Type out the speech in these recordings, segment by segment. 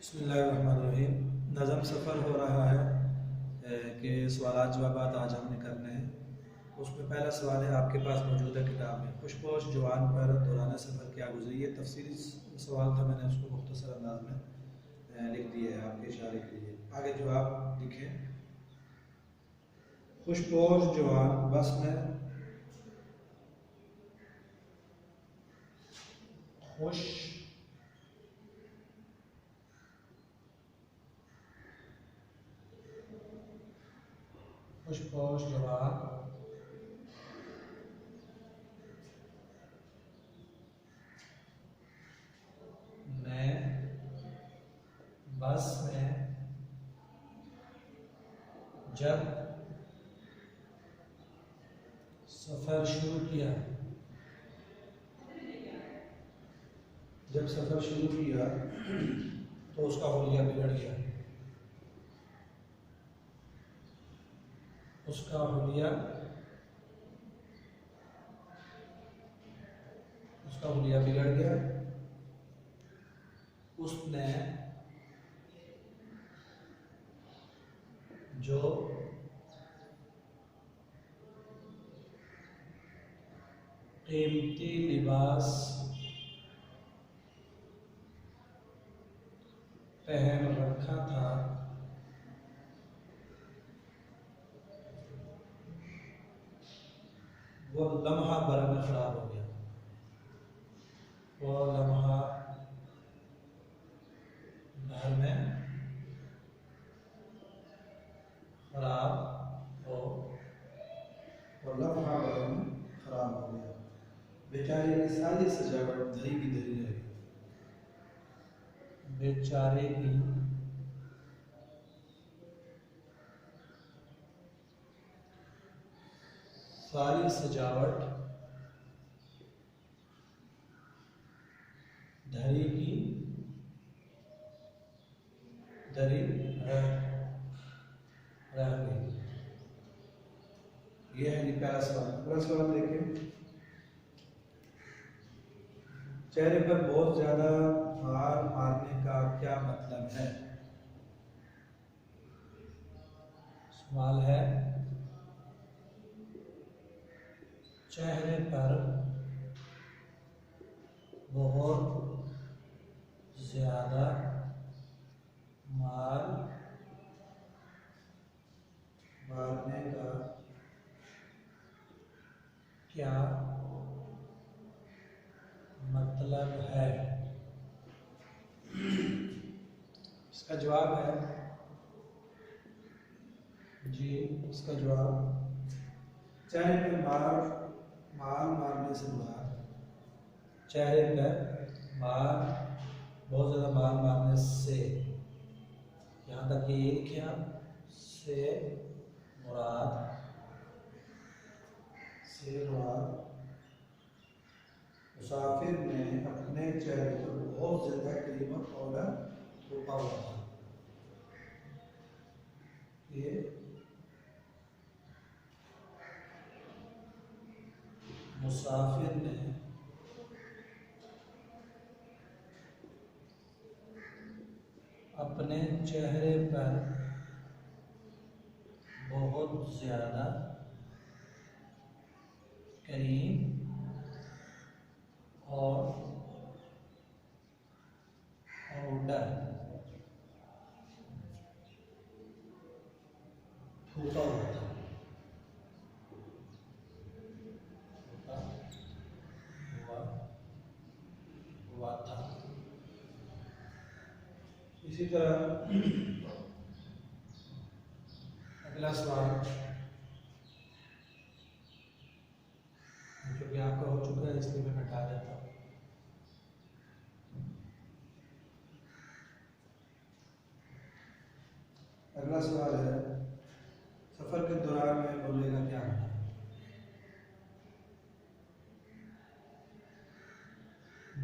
बिस्मिल्लाहिर्रहमानिर्रहीम। नज़म सफ़र हो रहा है कि सवालात जवाबात आज हमने करने हैं। उसमें पहला सवाल है, आपके पास मौजूदा किताब में खुशपोश जवान पर दौरान सफ़र क्या गुजरी है। तफसीली सवाल था, मैंने उसको मुख्तसर अंदाज में लिख दिया है आपके इशारे के लिए। आगे जवाब लिखें। खुशपोश जवान बस में खुशपोश जवान मैं बस में जब सफ़र शुरू किया तो उसका हुलिया बिगड़ गया। उसका हुलिया बिगड़ गया। उसने जो कीमती लिबास पहन रखा था वो लम्हा भर में खराब हो गया। वो लम्हा भर में खराब हो गया। बेचारे की सारी सजावट धरी की धरी रह गई। बेचारे की सारी सजावट धरी की धरी रह गई। यह है पहला सवाल। अगला सवाल देखें। चेहरे पर बहुत ज्यादा भार मारने का क्या मतलब है। सवाल है, चेहरे पर बहुत ज्यादा मारने का क्या मतलब है। इसका जवाब है जी। इसका जवाब चेहरे पे मार मारने से मुराद, चेहरे पर बहुत ज़्यादा मार मारने से, यहाँ तक कि ये लिखे आप, से मुराद मुसाफिर ने अपने चेहरे पर बहुत ज़्यादा क्रीम और पाउडर थोपा हुआ था। ये मुसाफिर ने अपने चेहरे पर बहुत ज़्यादा क्रीम और पाउडर थोपा हुआ था। इसी तरह अगला सवाल, क्योंकि आपका हो चुका है इसलिए मैं हटा देता हूँ। अगला सवाल है, सफर के दौरान में बोलने का क्या मतलब।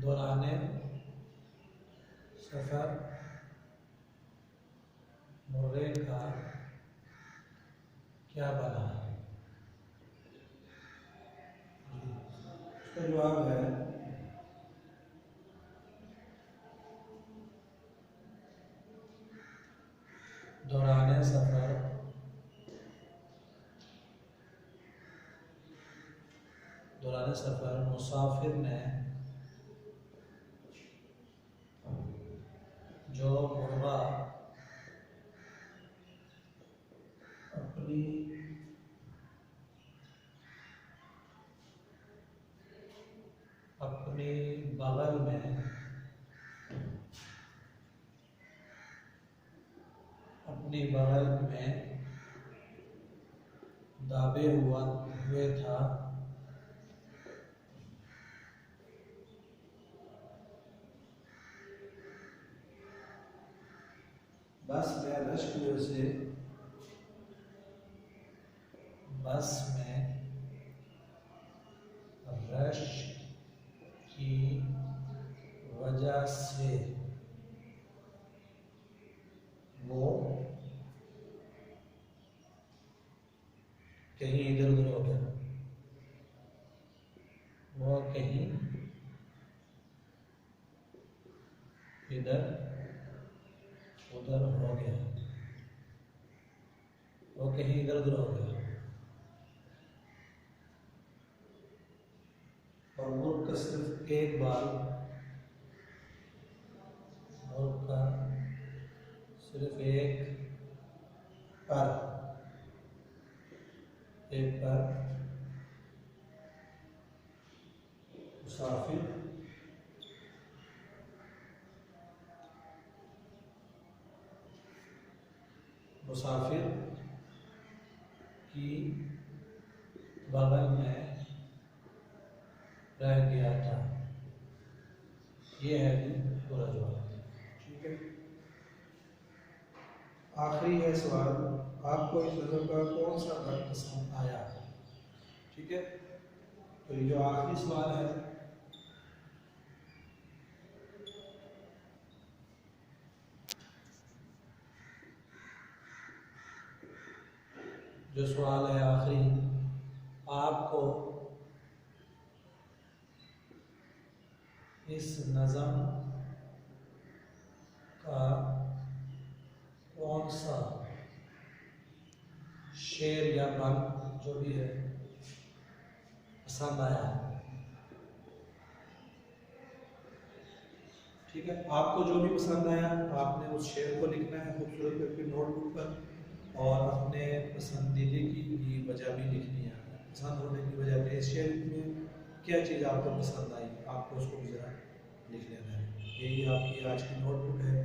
दौराने सफर मुर्गे का क्या बना है। इसका जवाब है दौरान सफ़र मुसाफिर ने जो मुर्गा अपनी बगल में दाबे हुए था, बस में रश की वजह से वो कहीं इधर उधर हो गया। वो कहीं इधर उधर हो गया। और मुल्क का सिर्फ एक बाल, सिर्फ एक पर मुसाफिर की बगल में रह गया था। ये है जी पूरा जवाब। ठीक है, आखिरी है सवाल, आपको इस नज़म का कौन सा दर्द पसंद आया? ठीक है, तो ये जो आखिरी सवाल है, जो सवाल है आखिरी, आपको इस नज़म का कौन सा शेर या बंद जो भी है पसंद आया? ठीक है, आपको जो भी पसंद आया आपने उस शेर को लिखना है खूबसूरत करके नोटबुक पर, और अपने पसंदीदे की वजह भी लिखनी है। पसंद होने की वजह क्या, इस शेर में क्या चीज़ आपको पसंद आई, आपको उसको भी ज़रा लिख लेना है। यही आपकी आज की नोटबुक है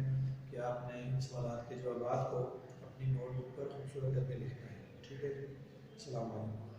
कि आपने इन सवालात के जवाबात को अपनी नोटबुक पर खूबसूरत करके लिखना है। ठीक है, अस्सलाम वालेकुम।